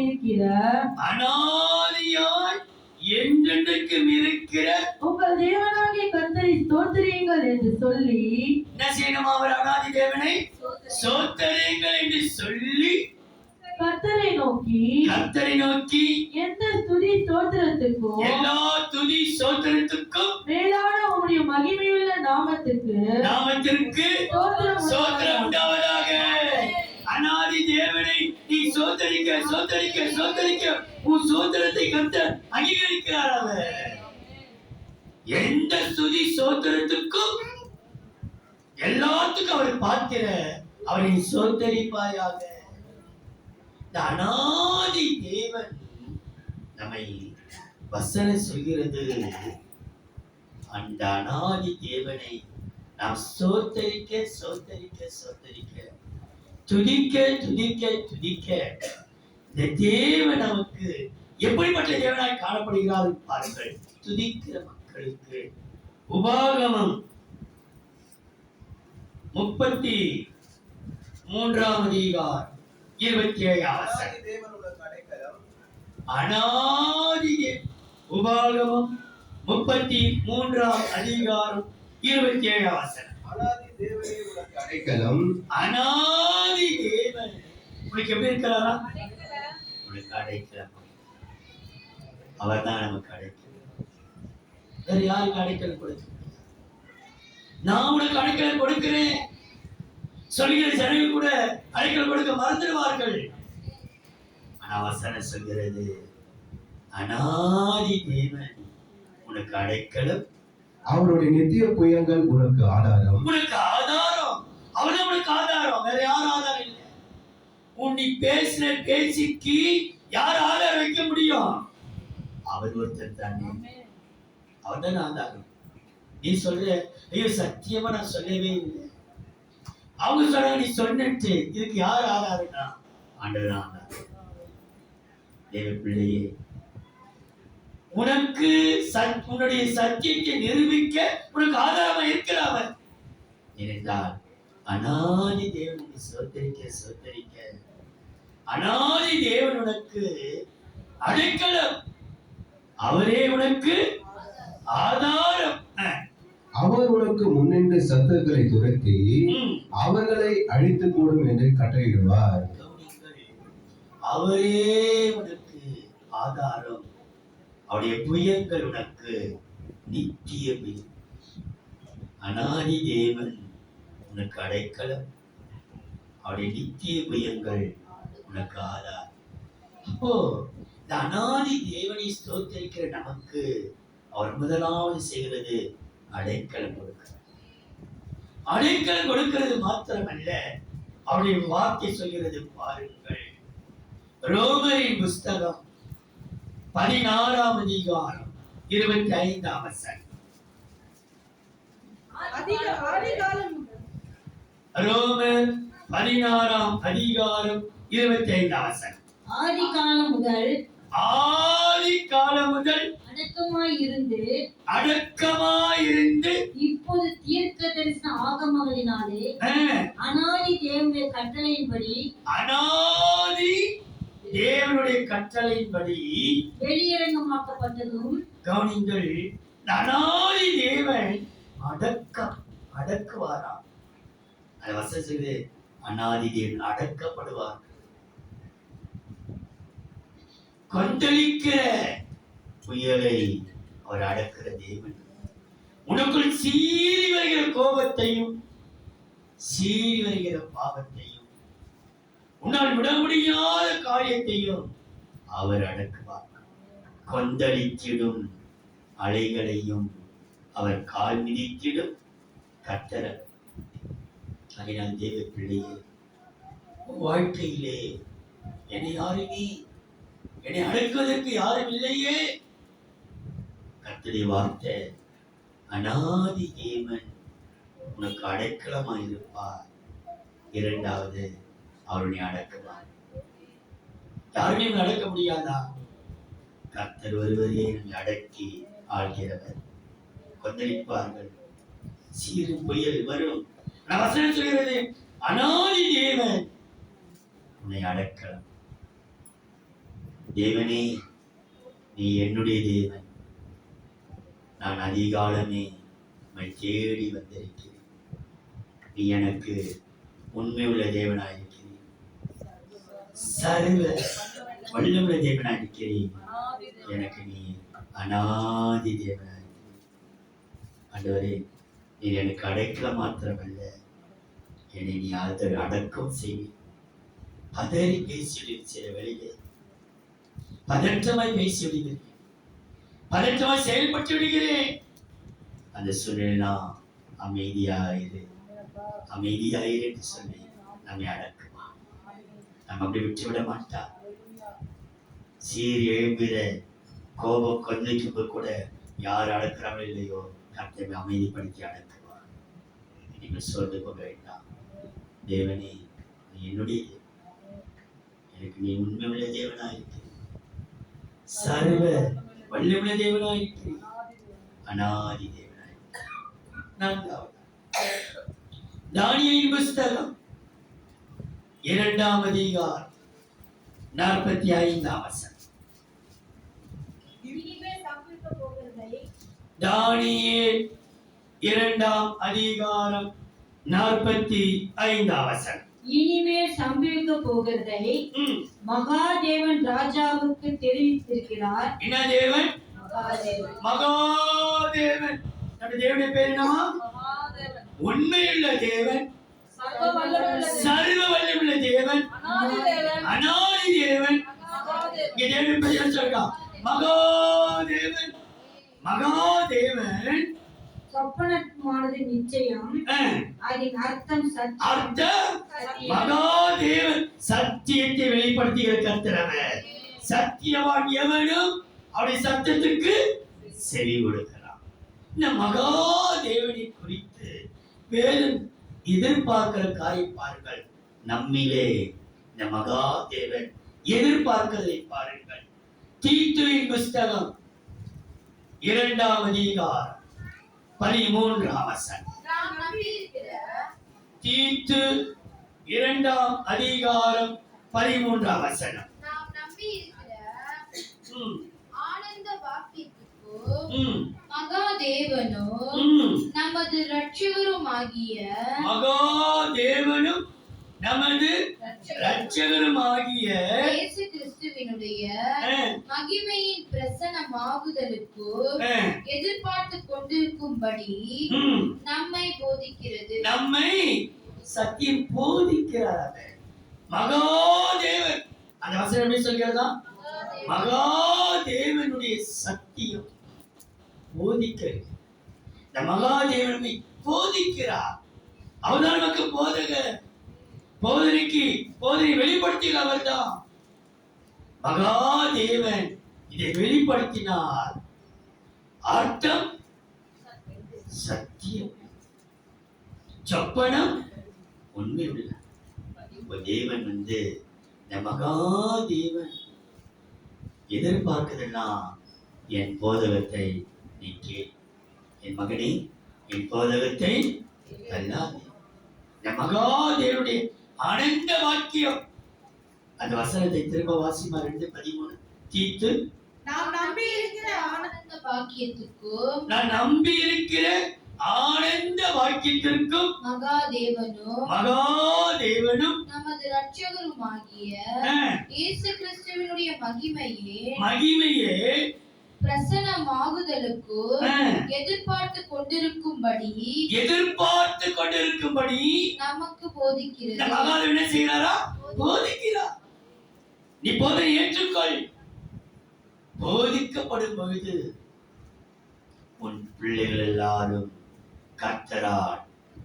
இருக்கிற உங்கள் தேவனாகிய கர்த்தரை ஸ்தோத்திரியுங்கள் என்று சொல்லி, என்ன செய்யணும்? அவர் அநாதி தேவனை ஸ்தோத்திரியுங்கள் என்று சொல்லி கர்த்தரை நோக்கி எந்த துதி ஸ்தோத்திரத்துக்கும் எல்லா துதி ஸ்தோத்திரத்துக்கும் மேலான உம்முடைய மகிமையுள்ள நாமத்திற்கு ஸ்தோத்திரம் உண்டாவதாக. அநாதி தேவனை நீ ஸ்தோத்திரிக்க ஸ்தோத்திரிக்க ஸ்தோத்திரிக்க உன் ஸ்தோத்திரத்தை கர்த்தர் அங்கீகரிக்கிறார். அவர் எந்த துதி ஸ்தோத்திரத்துக்கும் எல்லாத்துக்கும் அவர் பார்க்கிற, அவரை ஸ்தோத்திரிப்பாயாக. இந்த அநாதி தேவன் நம்மை வசனம் சொல்கிறது, அந்த அநாதி தேவனை நாம் ஸ்தோத்தரிக்க ஸ்தோத்தரிக்க ஸ்தோத்தரிக்க, துதிக்க துதிக்க துதிக்க, இந்த தேவன் நமக்கு எப்படிப்பட்ட தேவனாய் காணப்படுகிறார் பாருங்கள். துதிக்கிற மக்களுக்கு. உபாகமம் 33ஆம் அதிகாரம் 27ஆம் வசனம். அநாதி உபாகமம் 33ஆம் அதிகாரம் 27ஆம் வசனம். அநாதி தேவனே உனக்கு அடைக்கலம். அநாதி தேவன் உனக்கு எப்படி இருக்கிறாரா? உனக்கு அடைக்கலம். அவர் தான் நமக்கு அடைக்கலம். வேற யாருக்கு அடைக்கலம் கொடுக்க? நான் உனக்கு அடைக்கலம் கொடுக்கிறேன் சொல்கிற ஜனங்கள் கூட அடைக்கலம் கொடுக்க மறந்துடுவார்கள். ஆனா வசனம் சொல்கிறது, அநாதி தேவன் உனக்கு அடைக்கலம், அவருடைய நித்திய புயங்கள் உனக்கு ஆதாரம். உனக்கு ஆதாரம். அவர்தான் உனக்கு ஆதாரம், வேற யாரும் ஆதாரம் இல்லை. நீ பேசின பேச்சுக்கு யார் ஆதாரம் வைக்க முடியும்? அவர் ஒருத்தர் தானே, அவர் தான் ஆதாரம். நீ சொல்ற, ஐயோ சத்தியமா நான் சொல்லவே இல்லை, அவங்க சொல்றாங்க நீ சொன்னட்டு, இதுக்கு யார் ஆதாரம்னா ஆண்டவர் ஆதாரம். தேவ பிள்ளையே, உனக்கு உன்னுடைய சத்தியத்தை நிரூபிக்க உனக்கு ஆதாரமா இருக்கிறார். ஏனென்றால் அனாதி தேவனுக்கு சோத்தரிக்க அனாதி தேவன் உனக்கு அடைக்கலம், அவரே உனக்கு ஆதாரம். அவர் உனக்கு முன்னின்று சத்துருக்களை துரத்தி அவர்களை அழித்து போடும் என்று கட்டளையிடுவார். அவரே உனக்கு ஆதாரம், அவருடைய புயங்கள் உனக்கு நித்திய புயல். அனாதி தேவன் உனக்கு அடைக்கலம், அவருடைய நித்திய புயங்கள் உனக்கு ஆதாரம். அப்போ இந்த அனாதி தேவனை ஸ்தோத்தரிக்கிற நமக்கு அவர் முதலாவது செய்கிறது அடைக்கலம் கொடுக்கிறார். அடைக்கலம் கொடுக்கிறது மாத்திரமல்ல, அவருடைய வார்த்தை சொல்கிறது பாருங்கள். ரோமரின் புஸ்தகம் 16ஆம் அதிகாரம் 25ஆம் வசனம். ரோமர் 16ஆம் அதிகாரம் 25ஆம் வசனம். ஆதி காலம் முதல் அடக்கமாயிருந்து இப்போது தீர்க்க தரிசன ஆகமங்களினாலே அனாதி தேவனுடைய கட்டளையின்படி வெளியரங்கமாக்கப்பட்டதும். கவனிங்கள், அனாதி தேவன் அடக்குவாராம். அது வசனம் சொல்லுது, அனாதி தேவன் அடக்கப்படுவார். கொந்தளிக்கிற புயலை அவர் அடக்கிற தேவன். உனக்குள் சீறி வருகிற கோபத்தையும் சீறி வருகிற பாவத்தையும் உன்னால் விட முடியாத காரியத்தையும் அவர் அடக்குவார். கொந்தளித்திடும் அலைகளையும் அவர் கால் மிதித்திடும் கர்த்தர். அதனால் தேவ பிள்ளையே, வாழ்க்கையிலே என்னை அடக்குவதற்கு யாரும் இல்லையே. கர்த்தருடைய வார்த்தை, அனாதி தேவன் உனக்கு அடைக்கலமாயிருப்பார். இரண்டாவது, அவருடைய அடக்குவார். யாருமே அடக்க முடியாதா? கர்த்தர் ஒருவரே நம்மை அடக்கி ஆள்கிறவர். கொந்தளிப்பார்கள், சீறு புயல் வரும். வசனம் சொல்கிறது, அனாதி தேவன் உன்னை அடக்கலாம். தேவனே, நீ என்னுடைய தேவன். நான் அதிகாலமே உம்மை தேடி வந்திருக்கிறேன். நீ எனக்கு உண்மை உள்ள தேவனாயிருக்கிறேன், சர்வ வல்லமுள்ள தேவனாயிருக்கிறேன். எனக்கு நீ அனாதி தேவனாயிருக்கிறேன். ஆண்டவரே, நீ எனக்கு அடைக்கல மாத்திரமல்ல, என்னை நீ அடக்கம் செய்வேன். பதறி பேசிவிடுவேன், சில வேளையிலே பதற்றமாய் பேசி விடுகிறேன், பதற்றமாய் செயல்பட்டு விடுகிறேன். அந்த சூழ்நிலாம் அமைதியாயிரு என்று சொல்லி நம்மை அடக்குமா. நம்ம அப்படி விட்டுவிட மாட்டா. சீர் எழும்புகிற கோபம் கொந்தளிக்கும் கூட யார் அடக்கிறாங்களோ இல்லையோ, கர்த்தரை அமைதிப்படுத்தி அடக்குவார். நீங்கள் சோர்ந்து போக வேண்டாம். தேவனே, நீ என்னுடைய எனக்கு நீ உண்மையுள்ள தேவனாயிருக்கிறேன், சர்வ வல்லமுள்ள தேவனாயிருக்கிறேன், அனாதி தேவனாயிருக்கிறேன். நான்காவது, தானியேலின் புஸ்தகம் 2ஆம் அதிகாரம் 45ஆம் வசனம். தானியேல் 2ஆம் அதிகாரம் 45ஆம் வசனம். இனிமேல் சம்பவிக்க போகிறதை மகாதேவன் ராஜாவுக்கு தெரிவித்திருக்கிறார். என்ன தேவன்? மகாதேவன். நம்ம தேவனுடைய பேர் என்னமா? உண்மையுள்ள தேவன், சர்வ வல்லமுள்ள தேவன், அனாதி தேவன். இங்க தேவன் பெயர் சொல்றா, மகாதேவன். மகாதேவன் சொப்பனமானது நிச்சயம், அதன் அர்த்தம் அர்த்தம். மகாதேவன் சத்தியத்தை வெளிப்படுத்துகிற கர்த்தர். சத்தியவான் எவனும் அவருடைய சத்தத்துக்கு செவி கொடுக்கிறான். இந்த மகாதேவனை குறித்து வேதம் எதிர்பார்க்கிற காரியம் பாருங்கள். நம்மிலே இந்த மகாதேவன் எதிர்பார்க்கிறதை பாருங்கள். தீத்துவின் புஸ்தகம் 2ஆம் அதிகாரம் 13ஆம் வசனம். தீத்து 2ஆம் அதிகாரம் 13ஆம் வசனம். நாம் நம்பி இருக்கிற ம், ஆனந்த வாக்கியத்துக்கு ம், மகாதேவனும் ம். நமது இரட்சகருமாகிய மகாதேவனும் நமது இரட்சகருமாகிய இயேசு கிறிஸ்துவினுடைய அஹ், மகிமையின் பிரசன்னமாகுதலுக்கு அஹ், எதிர்பார்த்து கொண்டிருக்கும்படி ம். நம்மை போதிக்கிறது. நம்மை சத்தியம் போதிக்கிறார். மகாதேவன் அந்த வசனம் எப்படி சொல்கிறதா? மகாதேவனுடைய சத்தியம் போதிக்கிறது. இந்த மகாதேவனை போதிக்கிறார். அவர்தான் நமக்கு போதகர். போதனை வெளிப்படுத்திய அவர்தான். மகாதேவன் இதை வெளிப்படுத்தினார். அர்த்தம் சத்தியம், சொப்பனம் உண்மை உள்ள தேவன் இந்த மகாதேவன் எதிர்பார்க்குதெல்லாம் என் போதகத்தை நீ கேள், என் மகனே என் போதகத்தை தள்ளாதே. இந்த மகாதேவனுடைய ஆனந்த வாக்கியம். அந்த வசனத்தை திரும்ப வாசிமா 2:13. தீத்து நாம் நம்பி இருக்கிற ஆனந்த வாக்கியத்துக்கு நான் நம்பி இருக்கிற ஆனந்த வாக்கியத்திற்கும் மகாதேவனும் நமது இரட்சகருமாகிய அஹ், இயேசு கிறிஸ்துவினுடைய மகிமையே பிரசன்னமாகுதலுக்கு அஹ், எதிர்பார்த்து கொண்டிருக்கும்படி நமக்கு இந்த போதிக்கிறது. மகாதேவன் என்ன செய்கிறாரா? போதிக்கிறார். நீ போதனை ஏற்றுக்கொள். போதிக்கப்படும் பொழுது உன் பிள்ளைகள் எல்லாரும் கர்த்தரால்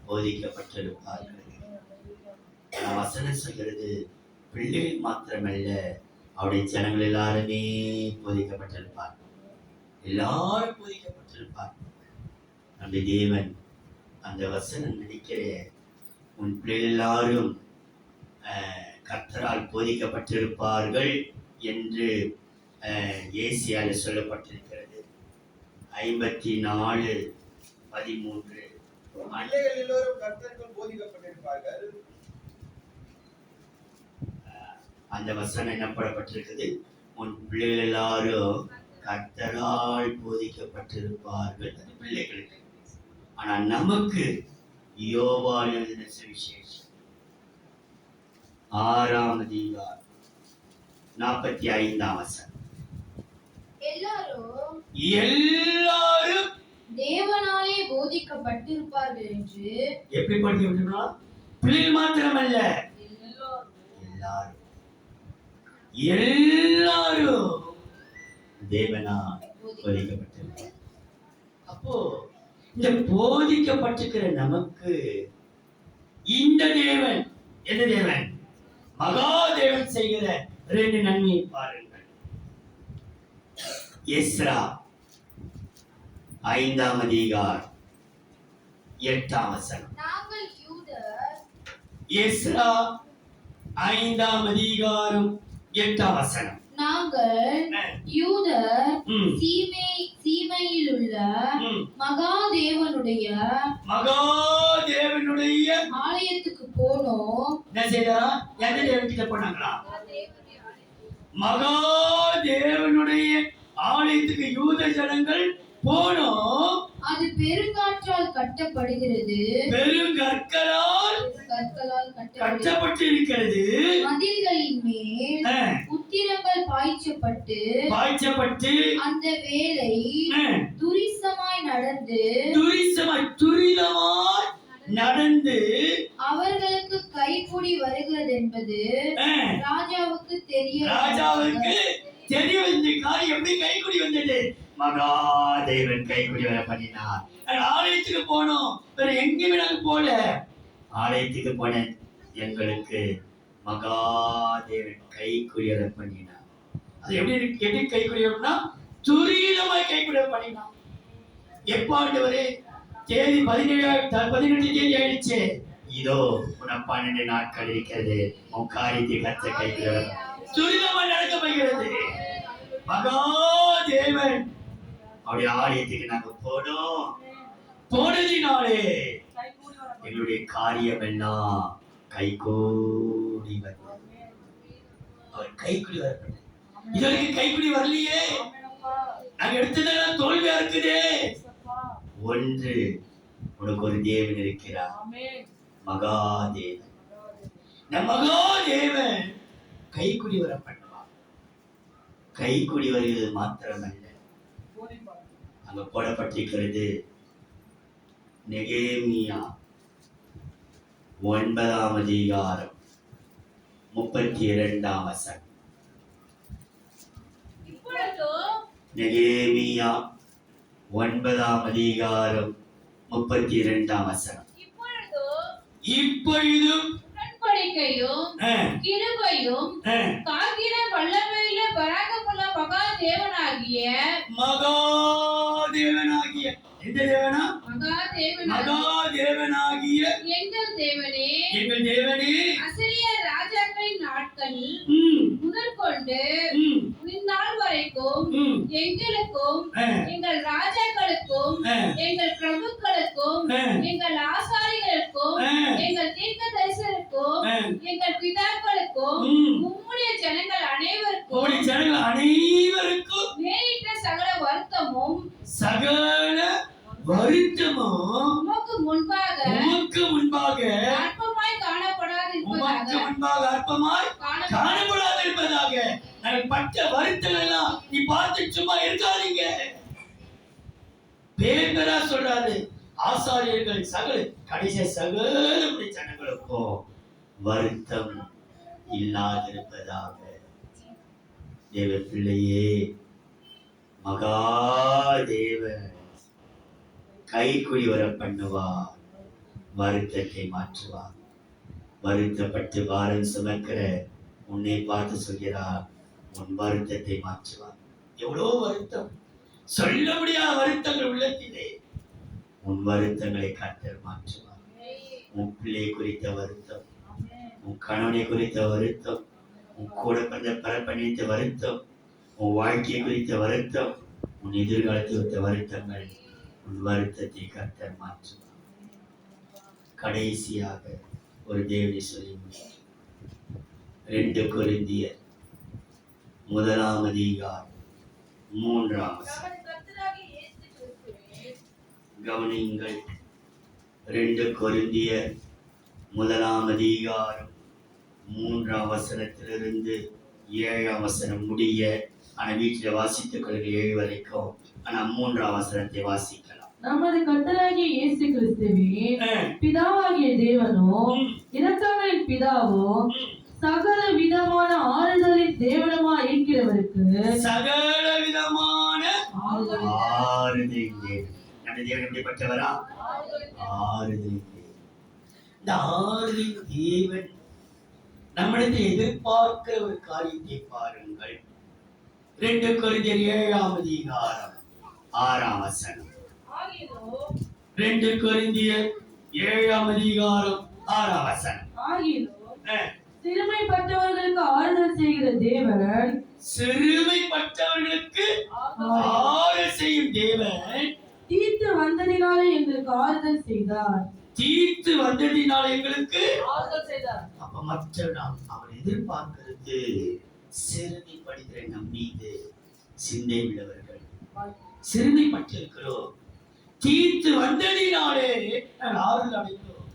போதிக்கப்பட்டிருப்பார்கள். வசனம் சொல்கிறது, பிள்ளைகள் மாத்திரமல்ல, அவருடைய ஜனங்கள் எல்லாருமே போதிக்கப்பட்டிருப்பார். எல்லாரும் போதிக்கப்பட்டிருப்பார். நம்முடைய தேவன் அந்த வசனம் நினைக்கிற உன் பிள்ளைகள் எல்லாரும் கர்த்தரால் போதிக்கப்பட்டிருப்பார்கள் என்று ஏசியால சொல்லப்பட்டிருக்கிறது. 54:13. பிள்ளைகள் எல்லோரும் கர்த்தருக்குள் போதிக்கப்பட்டிருப்பார்கள். அந்த வசனம் என்னப்படப்பட்டிருக்கிறது? உன் பிள்ளைகள் எல்லாரும் கர்த்தரால் போதிக்கப்பட்டிருப்பார்கள். அது பிள்ளைகளுக்கு. ஆனா நமக்கு யோவான் எழுதின சுவிசேஷம் 6ஆம் அதிகாரம் 45ஆம் வசனம். எல்லாரும் தேவனாலே போதிக்கப்பட்டிருப்பார்கள் என்று. எப்படி படிக்கணும்னா, பிள்ளைகள் மாத்திரமல்ல, எல்லாரும் தேவனால் போதிக்கப்பட்டிருப்பார். அப்போ இந்த போதிக்கப்பட்டிருக்கிற நமக்கு இந்த தேவன், எந்த தேவன்? மகாதேவன் செய்கிற 2 நன்மையை பாருங்கள். எஸ்ரா 5ஆம் அதிகாரம் 8ஆம் வசனம். நாங்கள் யூதர் எஸ்ரா 5ஆம் அதிகாரம் 8ஆம் வசனம். நாங்கள் யூதர் ம். சீமையில் உள்ள ம். மகாதேவனுடைய ஆலயத்துக்கு போனோம். என்ன செய்தாரா? எந்த தேவன் கிட்ட போனாங்களா? மகாதேவனுடைய ஆலயத்துக்கு யூத ஜனங்கள் போனோம். அது பெருங்காற்றால் கட்டப்படுகிறது, பெருங்கற்களால் கட்டப்பட்டிருக்கிறது. மதில்களின் மேல் உத்திரங்கள் பாய்ச்சப்பட்டு அந்த வேலை துரிதமாய் நடந்து அவர்களுக்கு கைக்கூடி வருகிறது என்பது ராஜாவுக்கு தெரிய இந்த காரியம் எப்படி கைக்கூடி வந்தது? மகாதேவன் கைக்கூடி வர பண்ணினார். ஆலயத்துக்கு போனோம், வேற எங்கேயுமே நாங்க போல. ஆலயத்துக்கு போன எங்களுக்கு மகாதேவன் கைக்கூடி வர பண்ணினார். அது எப்படி கைக்கூடி வரனா? துரிதமாய் கைக்கூடி வர பண்ணினார். எப்ப ஆண்டவரே? தேதி 18 தேதி ஆயிடுச்சு. இதோ உன 12 நாட்கள் இருக்கிறது. உன் காரியத்தை கத்த கைக்கூடி வர துரிதமாய் நடக்க போகிறது. மகாதேவன் அவருடைய ஆலயத்துக்கு நாங்க போனதினாலே எங்களுடைய காரியம் எல்லாம் கைகூடி வந்தது. அவர் கைக்குடி வரப்பட்டது. இதற்கு கைக்குடி வரலையே, நாங்க எடுத்ததெல்லாம் தோல்வியா இருக்குதே. ஒன்று, உனக்கு ஒரு தேவன் இருக்கிறார், மகாதேவன். இந்த மகாதேவன் கைக்குடி வர பண்ணுவார். கைக்குடி வருகிறது மாத்திரமல்ல, அங்க போடப்பட்டிருக்கிறது நெகேமியா 9ஆம் அதிகாரம் 32ஆம் வசனம். நெகேமியா 9ஆம் அதிகாரம் 32ஆம் வசனம். இப்பொழுதும் உடன்படிக்கையும் கிருபையும் காக்கிற வல்லமையுள்ள பராக்கிரமமுள்ள மகாதேவனாகிய எந்த தேவனா? மகாதேவனாகிய எங்கள் தேவனே, எங்கள் தேவனே, அசிரிய ராஜாக்களின் நாட்கள் முதற்கொண்டு இந்நாள் வரைக்கும் எங்களுக்கும் எங்கள் ராஜாக்களுக்கும் எங்கள் பிரபுக்களுக்கும் எங்கள் ஆசாரிகளுக்கும் எங்கள் தீர்க்கதரிசிகளுக்கும் எங்கள் பிதாக்களுக்கும் உம்முடைய ஜனங்கள் அனைவருக்கும் நேரிட்ட சகல வருத்தமும் உமக்கு முன்பாக அற்பமாய் காணப்படாதிருப்பதாக. நாங்கள் பட்ட வருத்தங்கள் எல்லாம் நீ பார்த்து சும்மா இருக்காதீங்க. பேரா சொல்றாரு, ஆசாரியர்கள் சகல கடைசி சகல ஜனங்களுக்கும் வருத்தம் இல்லாதிருப்பதாக. தேவ பிள்ளையே, மகாதேவன் கைக்குடி வர பண்ணுவார், வருத்தத்தை மாற்றுவார். வருத்தப்பட்டு பாரம் சுமக்கிற உன்னை பார்த்து சொல்கிறார், உன் வருத்தத்தை மாற்றுவார். எவ்வளவு வருத்தம், சொல்ல முடியாத வருத்தங்கள் உள்ளத்திலே, உன் வருத்தங்களை கர்த்தர் மாற்றுவார். உன் பிள்ளை குறித்த வருத்தம், உன் கணவனை குறித்த வருத்தம், உன் கூட பிறந்த பரப்பணித்த வருத்தம், உன் வாழ்க்கையை குறித்த வருத்தம், உன் எதிர்காலத்தை குறித்த வருத்தங்கள், உன் வருத்தத்தை கர்த்தர் மாற்றுவார். கடைசியாக ஒரு தேவனை சொல்லி முடியும். 2 கொரிந்தியர் 1ஆம் அதிகாரம் 3ஆம் வசனம். கவனியுங்கள். 2 கொரிந்தியர் 1ஆம் அதிகாரம் 3ஆம் வசனத்திலிருந்து 7ஆம் வசனம் முடிய. ஆனா வீட்டில் வாசித்துக் கொள்ளுங்க 7 வரைக்கும். ஆனா 3ஆம் வசனத்தை வாசிக்கலாம். நமது கர்த்தராகிய இயேசு கிறிஸ்துவே பிதாவாகிய தேவனும் இரக்கங்களின் பிதாவும் சகல விதமான ஆறுதலின் தேவனுமாய் இருக்கிறவருக்கு சகல விதமான ஆறுதலின் தேவன். நம்ம தேவன் எப்படிப்பட்டவரா? ஆறுதலின் தேவன். இந்த ஆறுதலின் தேவன் நம்மிடத்தில் எதிர்பார்க்கிற ஒரு காரியத்தை பாருங்கள். 2 கொரிந்தியர் 7ஆம் அதிகாரம் 6ஆம் வசனம். 2 கொரிந்தியர் 7ஆம் அதிகாரம் 6ஆம் வசனம். சிறுமைப்பட்டவர்களுக்கு ஆறுதல் செய்கிற தேவன், சிறுமைப்பட்டவர்களுக்கு ஆறுதல் செய்யும் தேவன் தீர்த்து வந்ததினாலே எங்களுக்கு ஆறுதல் செய்தார். தீர்த்து வந்ததினாலே எங்களுக்கு ஆறுதல் செய்தார். அப்ப மற்ற நாம் அவர் எதிர்பார்க்கிறது சிறுமைப்படுகிற நம் மீது சிந்தை உள்ளவர்கள். சிறுமைப்பட்டிருக்கிறோம், தீர்த்து வந்ததினாலே நாங்கள் ஆறுதல் அடைந்தோம்.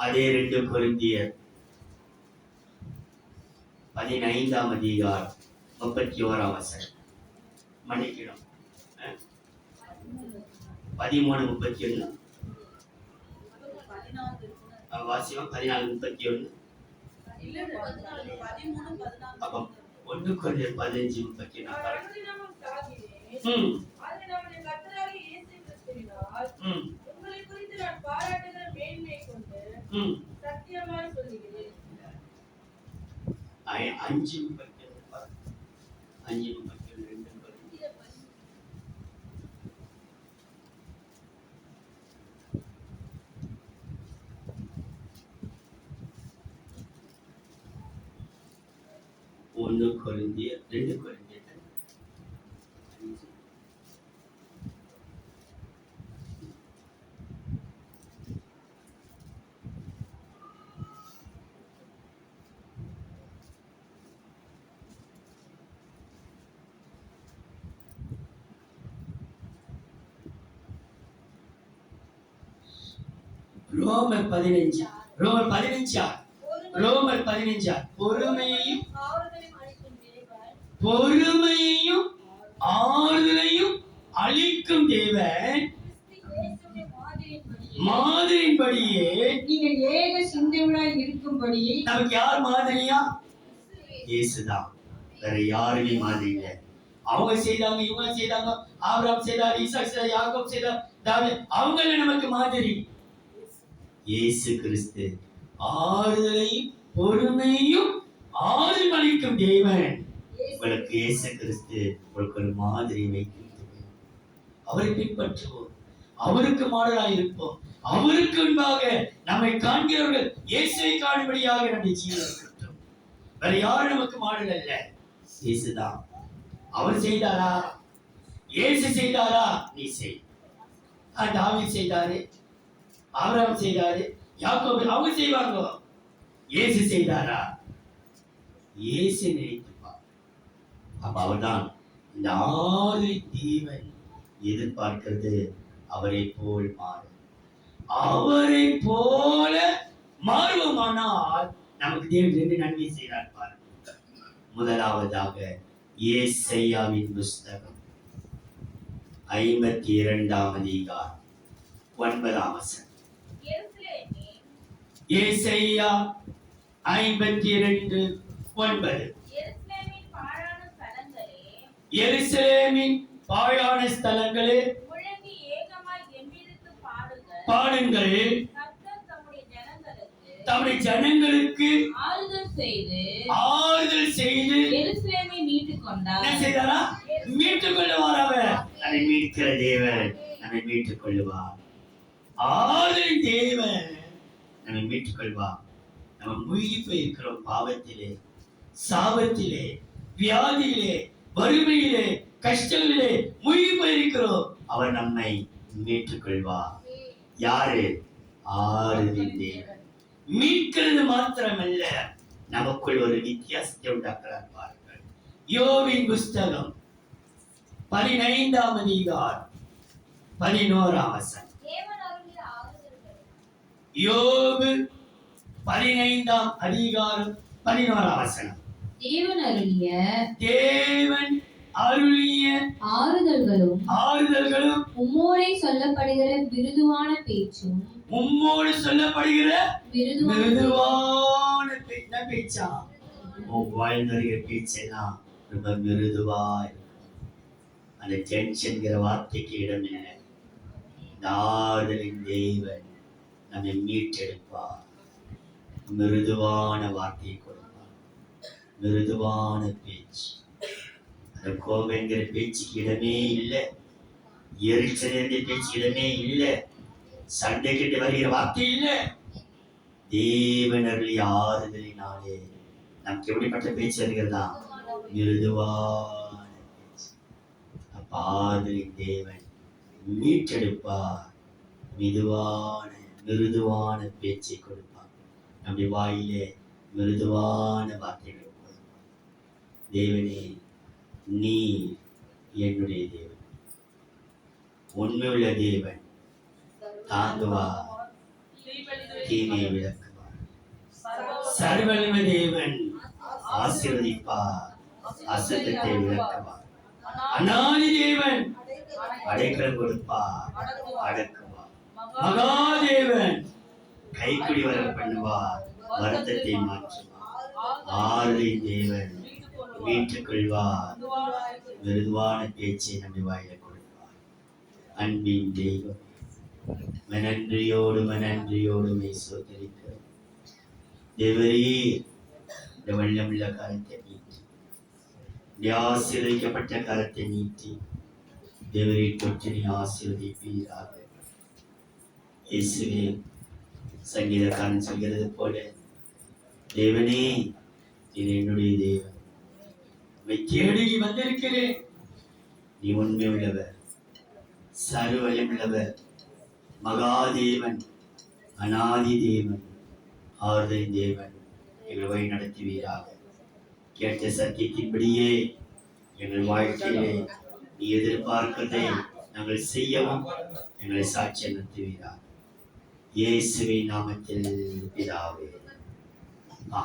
அதே 2 கொரிந்தியர் 15ஆம் அதிகாரம் 31ஆம் வசனம். மன்னிக்கணும், 13:31 வாசியம். 14:31. அப்ப 1 கொரிந்தியர் 15:34. உங்களை குறித்து நான் பாராட்டுகிற மேன்மை கொண்டு சத்தியமாய் சொல்லுகிறேன். 5:32. ஒன்று கொரிந்தியர் 2 கொரிந்தியர் 5. ரோமர் 15 ரோமர் 15 ரோமர் 15 பொறுமையையும் ஆறுதலையும் அளிக்கும் தேவன் மாதிரியின்படியே நீங்கள் ஏக சிந்தையுடன் இருக்கும்படி நமக்கு யார் மாதிரியா? இயேசுதான். வேற யாருமே மாதிரி இல்லை. அவங்க செய்தாங்க, இவங்க செய்தாங்க, ஆபிரகாம் செய்தார், ஈசாக் செய்தார், யாக்கோபு செய்தார், தாவீது, அவங்கள நமக்கு மாதிரி. இயேசு கிறிஸ்து ஆறுதலையும் பொறுமையும் ஆறுதல் அளிக்கும் தேவன். உங்களுக்கு இயேசு கிறிஸ்து உங்களுக்கு ஒரு மாதிரி வைக்கிறது. அவரை பின்பற்றுவோம், அவருக்கு மாடலாய் இருப்போம், அவருக்கு முன்பாக நம்மை காண்கிறவர்கள் இயேசுவை காணும்படியாக நம்முடைய ஜீவன் இருக்கட்டும். வேற யாரும் நமக்கு மாடல் அல்ல, இயேசுதான். அவர் செய்தாரா? இயேசு செய்தாரா? நீ செய். தாவீது செய்தாரு, ஆபிரகாம் செய்தாரு, யாக்கோபு, அவங்க செய்வாங்க. இயேசு செய்தாரா? இயேசு நினைத்துப்பார். அப்ப அவர்தான் இந்த ஆறு தேவன் எதிர்பார்க்கிறது. அவரை போல் மாறும். அவரை போல மாறுவோமானால் நமக்கு தேவன் 2 நன்மை செய்கிறார் பாருங்க. முதலாவதாக ஏசாயாவின் புஸ்தகம் 52ஆம் அதிகாரம் 9ஆம் வசனம். ஏசாயா 52:9. எருசலேமின் பாழான ஸ்தலங்களே பாடுங்கள், தம்முடைய ஜனங்களுக்கு ஆறுதல் செய்து எருசலேமை மீட்டுக் கொண்டார். என்ன செய்தாரா? மீட்டுக் கொள்ளுவார். அவர் அதை மீட்கிற தேவன் நம்மை மீட்டுக் கொள்ளுவார். ஆறுதல் தேவன் நம்மை மீட்டுக் கொள்வார். நம்ம மூழ்கி போயிருக்கிறோம் பாவத்திலே, சாபத்திலே, வியாதியிலே, வறுமையிலே, கஷ்டங்களிலே மூழ்கி போயிருக்கிறோம். அவர் நம்மை மீட்டுக் கொள்வார். யாரு? ஆறுதல் தேவன். மீட்கிறது மாத்திரமல்ல, நமக்குள் ஒரு வித்தியாசத்தை உண்டாக்குறார் பாருங்கள். யோபின் புஸ்தகம் 15ஆம் அதிகாரம் 11ஆம் வசனம். யோபு 15ஆம் அதிகாரம் 11ஆம் வசனம். தேவன் அருளிய ஆறுதல்களும் உம்மோடே சொல்லப்படுகிற மிருதுவான பேச்சும் உம்மோடு சொல்லப்படுகிற மிருதுவான பேச்சா? வாழ்ந்தறிகிற பேச்செல்லாம் ரொம்ப மிருதுவா இருக்கும். அந்த டென்ஷன்கிற வார்த்தைக்கு இடம் இல்லை. இந்த ஆறுதலின் தேவன் நம்மை மீட்டெடுப்பார். மிருதுவான வார்த்தையை கொடுப்பார், மிருதுவான பேச்சு. அந்த கோபங்கிற பேச்சுக்கு இடமே இல்லை, எரிச்சல் என்ற பேச்சு இடமே இல்லை, சண்டை கிட்ட வருகிற வார்த்தை இல்லை. தேவன் அருளிய ஆறுதலினாலே நமக்கு எப்படிப்பட்ட பேச்சு வருகிறதா? மிருதுவான பேச்சு. அப்ப ஆறுதலின் தேவன் மீட்டெடுப்பார். மிருதுவான பேச்சை கொடுப்பார். நம்முடைய வாயிலே மிருதுவான வார்த்தைகளை கொடுப்பார். தேவனே, நீ என்னுடைய தேவன், உண்மையுள்ள தேவன். தாங்குவார், தீமையை விளக்குவார். சர்வவல்லமை தேவன் ஆசீர்வதிப்பார், அசத்தத்தை விளக்குவார். அநாதி தேவன் அடைக்கலம் கொடுப்பார், அடக்குவார். மகாதேவன் கைக்குடி வர பண்ணுவார், வருத்தத்தை மாற்றுவார். ஆறுதலின் தேவன் மீட்டுக் கொள்வார். மிருதுவான பேச்சை நம்பி வாயில கொடுப்பார். அன்பின் தெய்வம், மனன்றியோடு சோதரிக்கிறோம். தேவரீர் இந்த வெள்ளமுள்ள கரத்தை நீட்டி, இந்த ஆசீர்வதிக்கப்பட்ட கரத்தை நீட்டி தேவரை தொட்டு நீ ஆசீர்வதிப்பீராக. இயேசுவே, சங்கீதக்காரன் சொல்கிறது போல, தேவனே இது என்னுடைய தேவன், உம்மை தேடி வந்திருக்கிறேன். நீ உண்மை உள்ளவர், சர்வவல்லமை உள்ளவர், மகாதேவன், அநாதி தேவன், ஆறுதலின் தேவன். எங்களை வழி நடத்துவீராக. கேட்ட சத்தியத்தின்படியே எங்கள் வாழ்க்கையிலே நீ எதிர்பார்க்கிறதை நாங்கள் செய்யவும் எங்களை சாட்சியம் நடத்துவீராக. இயேசுவின் நாமத்தில் பிதாவே. ஆ